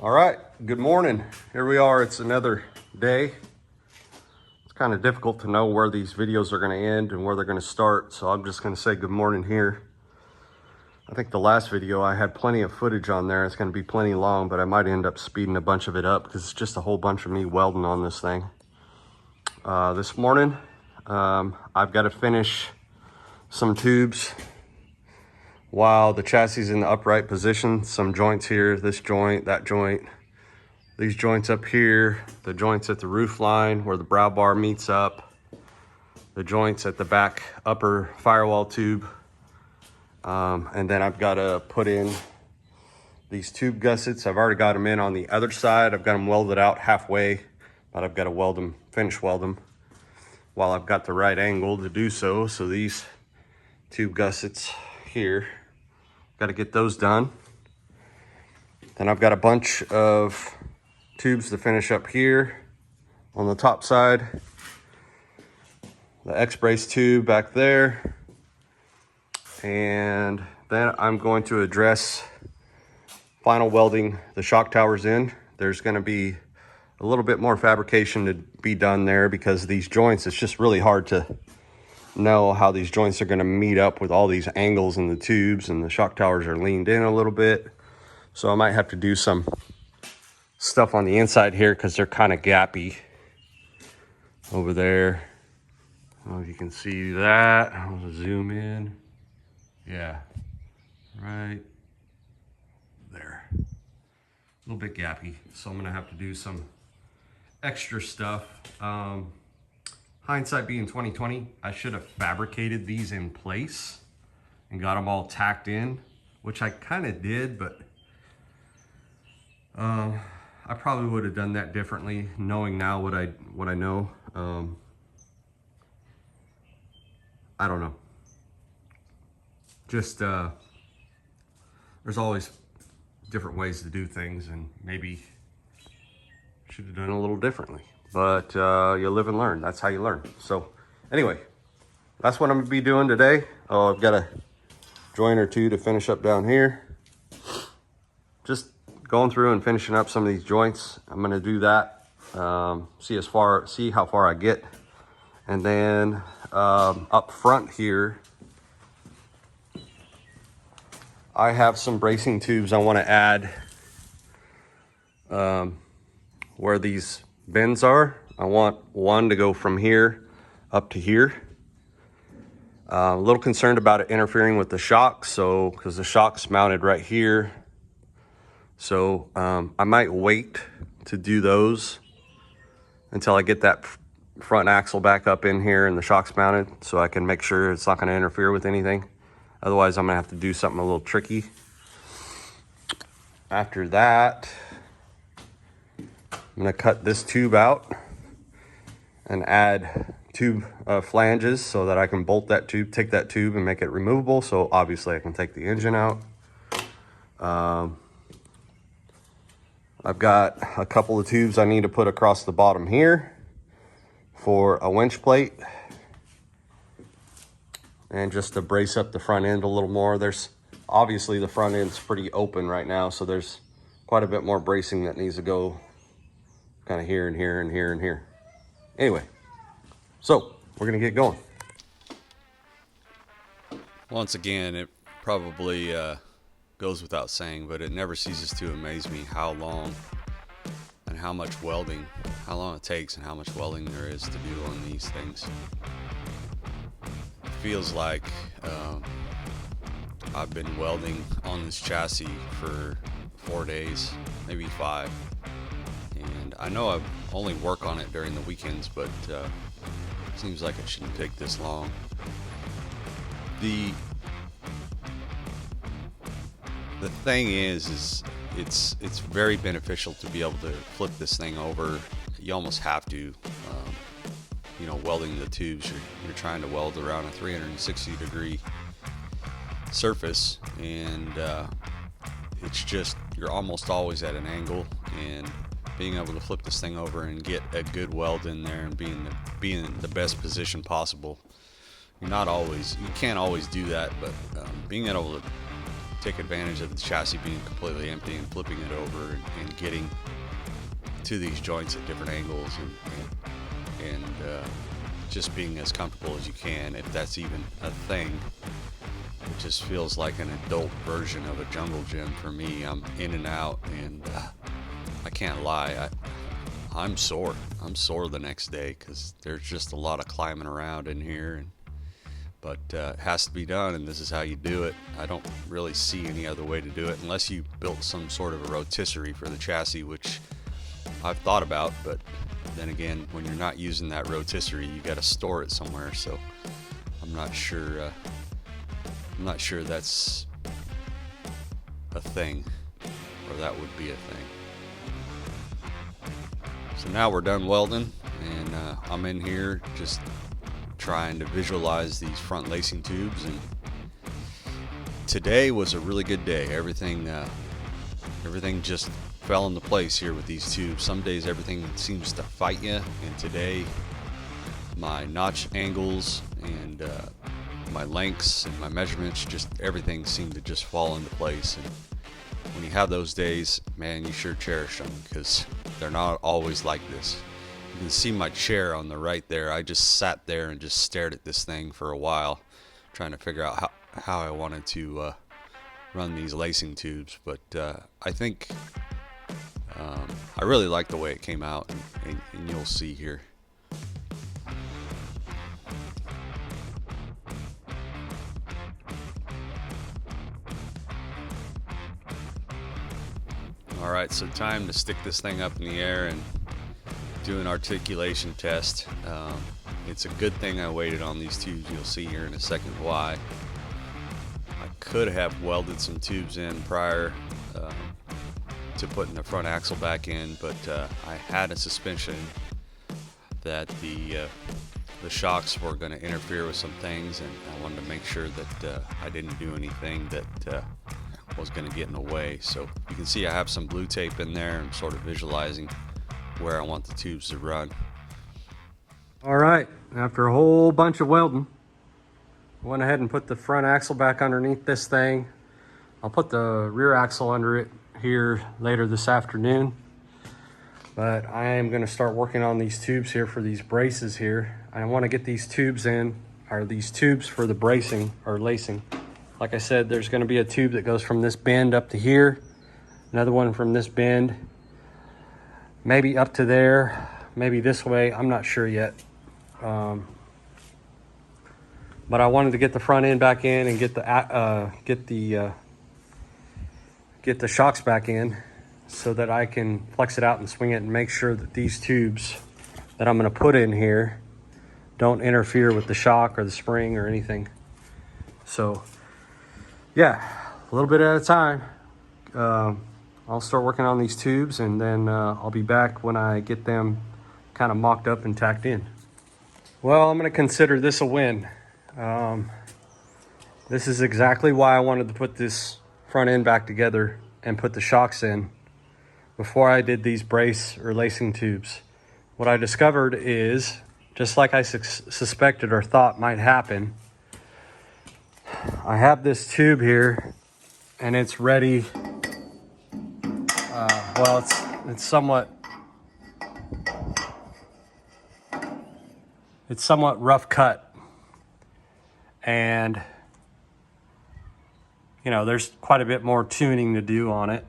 All right, good morning. Here we are, it's another day. It's kind of difficult to know where these videos are gonna end and where they're gonna start, so I'm just gonna say good morning here. I think the last video I had plenty of footage on there. It's gonna be plenty long, but I might end up speeding a bunch of it up because it's just a whole bunch of me welding on this thing. This morning, I've got to finish some tubes while the chassis is in the upright position. Some joints here, this joint, that joint, these joints up here, the joints at the roof line where the brow bar meets up, the joints at the back upper firewall tube, and then I've got to put in these tube gussets. I've already got them in on the other side. I've got them welded out halfway, but I've got to weld them, finish weld them while I've got the right angle to do so. So these tube gussets here, got to get those done. Then I've got a bunch of tubes to finish up here on the top side. The X-brace tube back there. And then I'm going to address final welding the shock towers in. There's going to be a little bit more fabrication to be done there because these joints, it's just really hard to know how these joints are going to meet up with all these angles in the tubes, and the shock towers are leaned in a little bit. So I might have to do some stuff on the inside here because they're kind of gappy over there. I don't know if you can see that. I'm going to zoom in. Yeah, right there. A little bit gappy, so I'm going to have to do some extra stuff. Hindsight being 2020, I should have fabricated these in place and got them all tacked in, which I kind of did, but I probably would have done that differently, knowing now what I know. I don't know. Just there's always different ways to do things, and maybe should have done it a little differently. But you live and learn. That's how you learn. So anyway, that's what I'm gonna be doing today. Oh, I've got a joint or two to finish up down here. Just going through and finishing up some of these joints. I'm gonna do that. See how far I get. And then up front here, I have some bracing tubes I want to add where these bends are. I want one to go from here up to here. A little concerned about it interfering with the shock, so because the shock's mounted right here. So I might wait to do those until I get that front axle back up in here and the shock's mounted, so I can make sure it's not going to interfere with anything. Otherwise, I'm going to have to do something a little tricky. After that, I'm going to cut this tube out and add tube flanges so that I can bolt that tube, take that tube and make it removable. So obviously I can take the engine out. I've got a couple of tubes I need to put across the bottom here for a winch plate, and just to brace up the front end a little more. There's obviously the front end's pretty open right now, so there's quite a bit more bracing that needs to go kind of here and here and here and here. Anyway, so we're gonna get going. Once again, it probably goes without saying, but it never ceases to amaze me how long and how much welding, how long it takes and how much welding there is to do on these things. It feels like I've been welding on this chassis for 4 days, maybe 5. And I know I only work on it during the weekends, but it seems like it shouldn't take this long. The thing is it's very beneficial to be able to flip this thing over. You almost have to, you know, welding the tubes. You're trying to weld around a 360-degree surface, and it's just, you're almost always at an angle, and being able to flip this thing over and get a good weld in there and be in the best position possible. You can't always do that, but being able to take advantage of the chassis being completely empty and flipping it over and getting to these joints at different angles and just being as comfortable as you can, if that's even a thing. It just feels like an adult version of a jungle gym for me. I'm in and out, and I can't lie, I'm sore. I'm sore the next day because there's just a lot of climbing around in here, but it has to be done, and this is how you do it. I don't really see any other way to do it unless you built some sort of a rotisserie for the chassis, which I've thought about, but then again, when you're not using that rotisserie, you got to store it somewhere. So I'm not sure. I'm not sure that's a thing, or that would be a thing. So now we're done welding, and I'm in here just trying to visualize these front lacing tubes. And today was a really good day. Everything just fell into place here with these tubes. Some days everything seems to fight you, and today my notch angles and my lengths and my measurements, just everything seemed to just fall into place. And when you have those days, man, you sure cherish them, because they're not always like this. You can see my chair on the right there. I just sat there and just stared at this thing for a while, trying to figure out how I wanted to run these lacing tubes. But I think I really like the way it came out, and you'll see here. All right, so time to stick this thing up in the air and do an articulation test. It's a good thing I waited on these tubes. You'll see here in a second why. I could have welded some tubes in prior to putting the front axle back in, but I had a suspicion that the shocks were going to interfere with some things, and I wanted to make sure that I didn't do anything that was going to get in the way. So you can see I have some blue tape in there. I'm sort of visualizing where I want the tubes to run. All right, after a whole bunch of welding, I went ahead and put the front axle back underneath this thing. I'll put the rear axle under it here later this afternoon, but I am going to start working on these tubes here for these braces here. I want to get these tubes in, or these tubes for the bracing or lacing. Like I said, there's going to be a tube that goes from this bend up to here, another one from this bend, maybe up to there, maybe this way. I'm not sure yet. But I wanted to get the front end back in and get the shocks back in so that I can flex it out and swing it and make sure that these tubes that I'm going to put in here don't interfere with the shock or the spring or anything. So yeah, a little bit at a time. I'll start working on these tubes, and then I'll be back when I get them kind of mocked up and tacked in. Well, I'm going to consider this a win. This is exactly why I wanted to put this front end back together and put the shocks in before I did these brace or lacing tubes. What I discovered is, just like I suspected or thought might happen, I have this tube here and it's ready. Well, it's somewhat rough cut, and you know, there's quite a bit more tuning to do on it,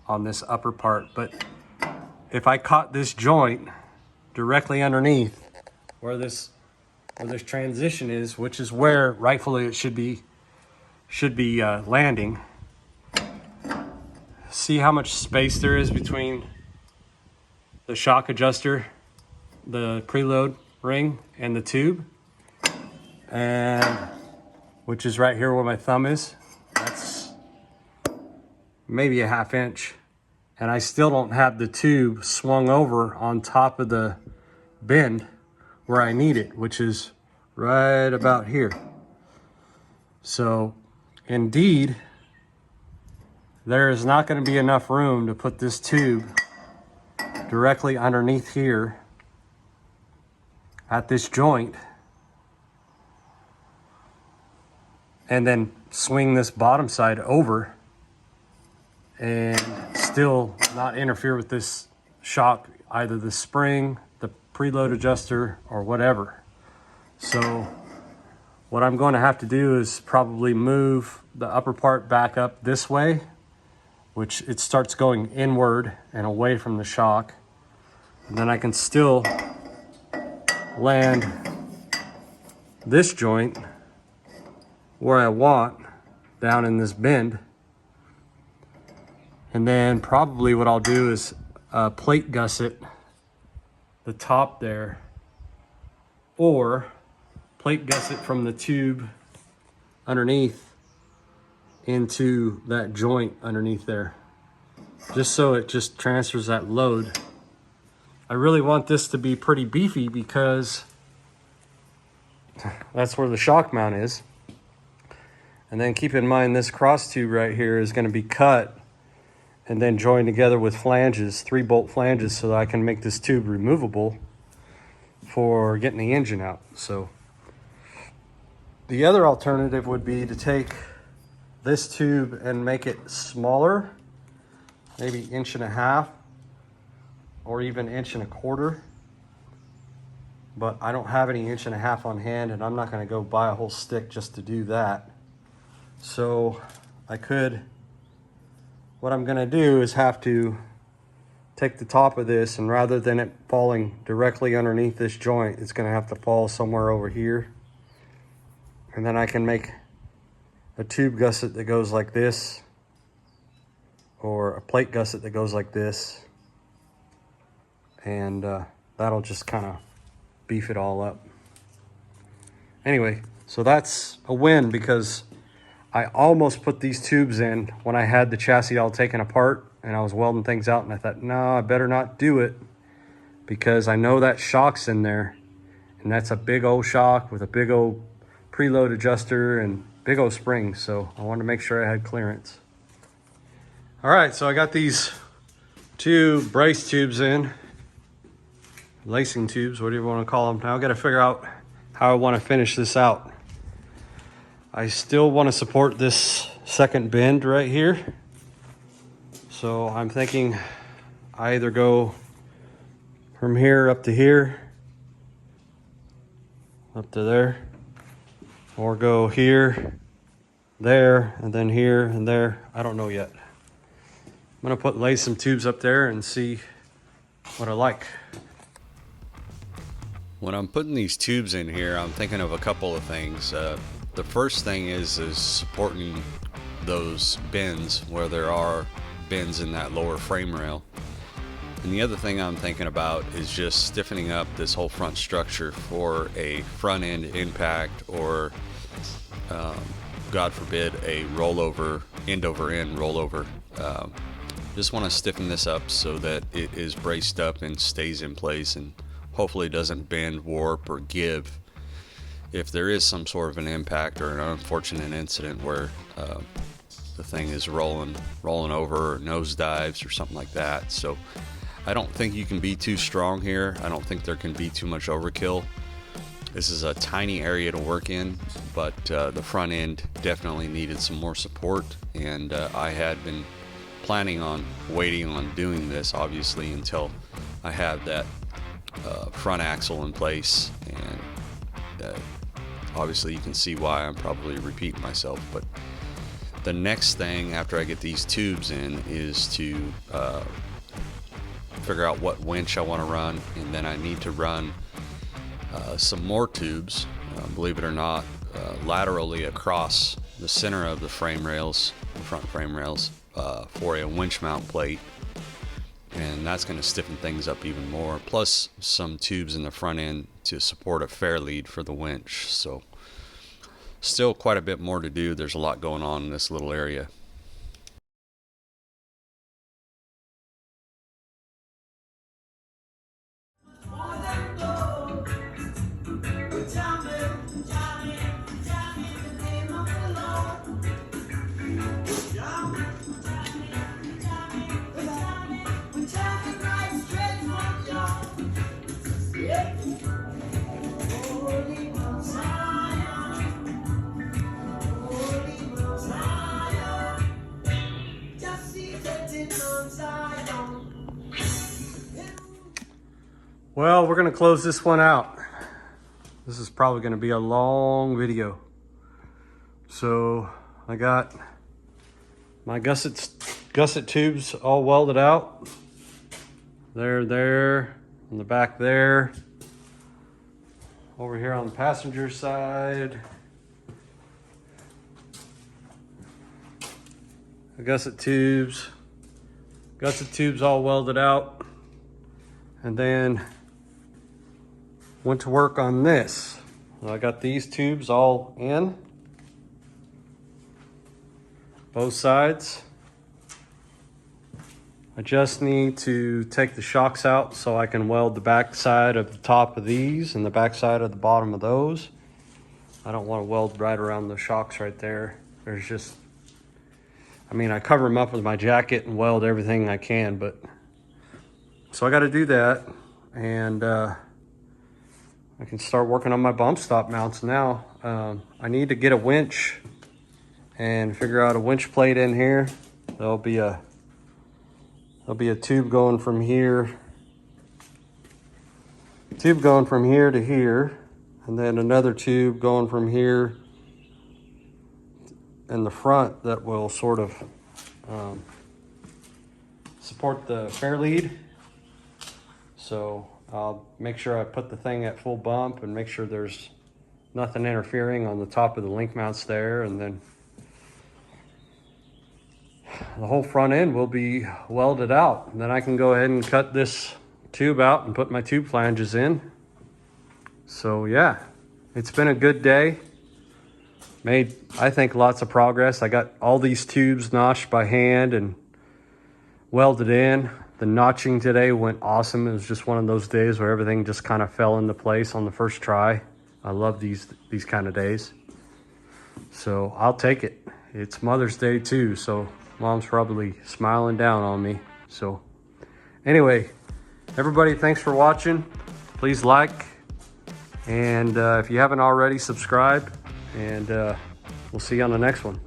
on this upper part. But if I caught this joint directly underneath where this transition is, which is where rightfully it should be landing, see how much space there is between the shock adjuster, the preload ring, and the tube, and which is right here where my thumb is. That's maybe a 1/2 inch, and I still don't have the tube swung over on top of the bend where I need it, which is right about here. So indeed, there is not going to be enough room to put this tube directly underneath here at this joint and then swing this bottom side over and still not interfere with this shock, either the spring, the preload adjuster, or whatever. So what I'm going to have to do is probably move the upper part back up this way, which it starts going inward and away from the shock. And then I can still land this joint where I want, down in this bend. And then probably what I'll do is plate gusset the top there, or plate gusset from the tube underneath into that joint underneath there, just so it just transfers that load. I really want this to be pretty beefy because that's where the shock mount is. And then keep in mind this cross tube right here is going to be cut and then joined together with flanges, 3-bolt flanges, so that I can make this tube removable for getting the engine out. So the other alternative would be to take this tube and make it smaller, maybe 1.5 inches or even 1.25 inches. But I don't have any 1.5 inches on hand, and I'm not going to go buy a whole stick just to do that. So what I'm going to do is have to take the top of this, and rather than it falling directly underneath this joint, it's going to have to fall somewhere over here. And then I can make a tube gusset that goes like this, or a plate gusset that goes like this, and that'll just kind of beef it all up. Anyway, so that's a win, because I almost put these tubes in when I had the chassis all taken apart and I was welding things out, and I thought, no, I better not do it, because I know that shock's in there, and that's a big old shock with a big old preload adjuster and big old springs. So I wanted to make sure I had clearance. All right, so I got these 2 brace tubes in, lacing tubes, whatever you want to call them. Now I got to figure out how I want to finish this out. I still want to support this second bend right here. So I'm thinking I either go from here up to here, up to there, or go here, there, and then here and there. I don't know yet. I'm gonna lay some tubes up there and see what I like. When I'm putting these tubes in here, I'm thinking of a couple of things. The first thing is supporting those bends where there are bends in that lower frame rail. And the other thing I'm thinking about is just stiffening up this whole front structure for a front end impact, or God forbid, a rollover, end over end rollover. Just want to stiffen this up so that it is braced up and stays in place, and hopefully doesn't bend, warp, or give if there is some sort of an impact or an unfortunate incident where the thing is rolling over, or nose dives or something like that. So I don't think you can be too strong here. I don't think there can be too much overkill. This is a tiny area to work in, but the front end definitely needed some more support, and I had been planning on waiting on doing this, obviously, until I had that front axle in place. And obviously you can see why I'm probably repeating myself, but the next thing after I get these tubes in is to figure out what winch I want to run, and then I need to run some more tubes, believe it or not, laterally across the center of the frame rails, the front frame rails, for a winch mount plate, and that's going to stiffen things up even more, plus some tubes in the front end to support a fair lead for the winch. So still quite a bit more to do. There's a lot going on in this little area. Well, we're gonna close this one out. This is probably gonna be a long video. So I got my gusset tubes all welded out. They're there, on the back there. Over here on the passenger side. The gusset tubes all welded out. And then went to work on this. I got these tubes all in, both sides. I just need to take the shocks out so I can weld the back side of the top of these and the back side of the bottom of those. I don't want to weld right around the shocks right there. There's just, I mean, I cover them up with my jacket and weld everything I can, but so I got to do that. And I can start working on my bump stop mounts now. I need to get a winch and figure out a winch plate in here. There'll be a tube going from here to here, and then another tube going from here in the front that will sort of support the fair lead. So I'll make sure I put the thing at full bump and make sure there's nothing interfering on the top of the link mounts there, and then the whole front end will be welded out. And then I can go ahead and cut this tube out and put my tube flanges in. So yeah, it's been a good day. Made, I think, lots of progress. I got all these tubes notched by hand and welded in. The notching today went awesome. It was just one of those days where everything just kind of fell into place on the first try. I love these kind of days. So I'll take it. It's Mother's Day too, so Mom's probably smiling down on me. So anyway, everybody, thanks for watching. Please like, and if you haven't already, subscribe, and we'll see you on the next one.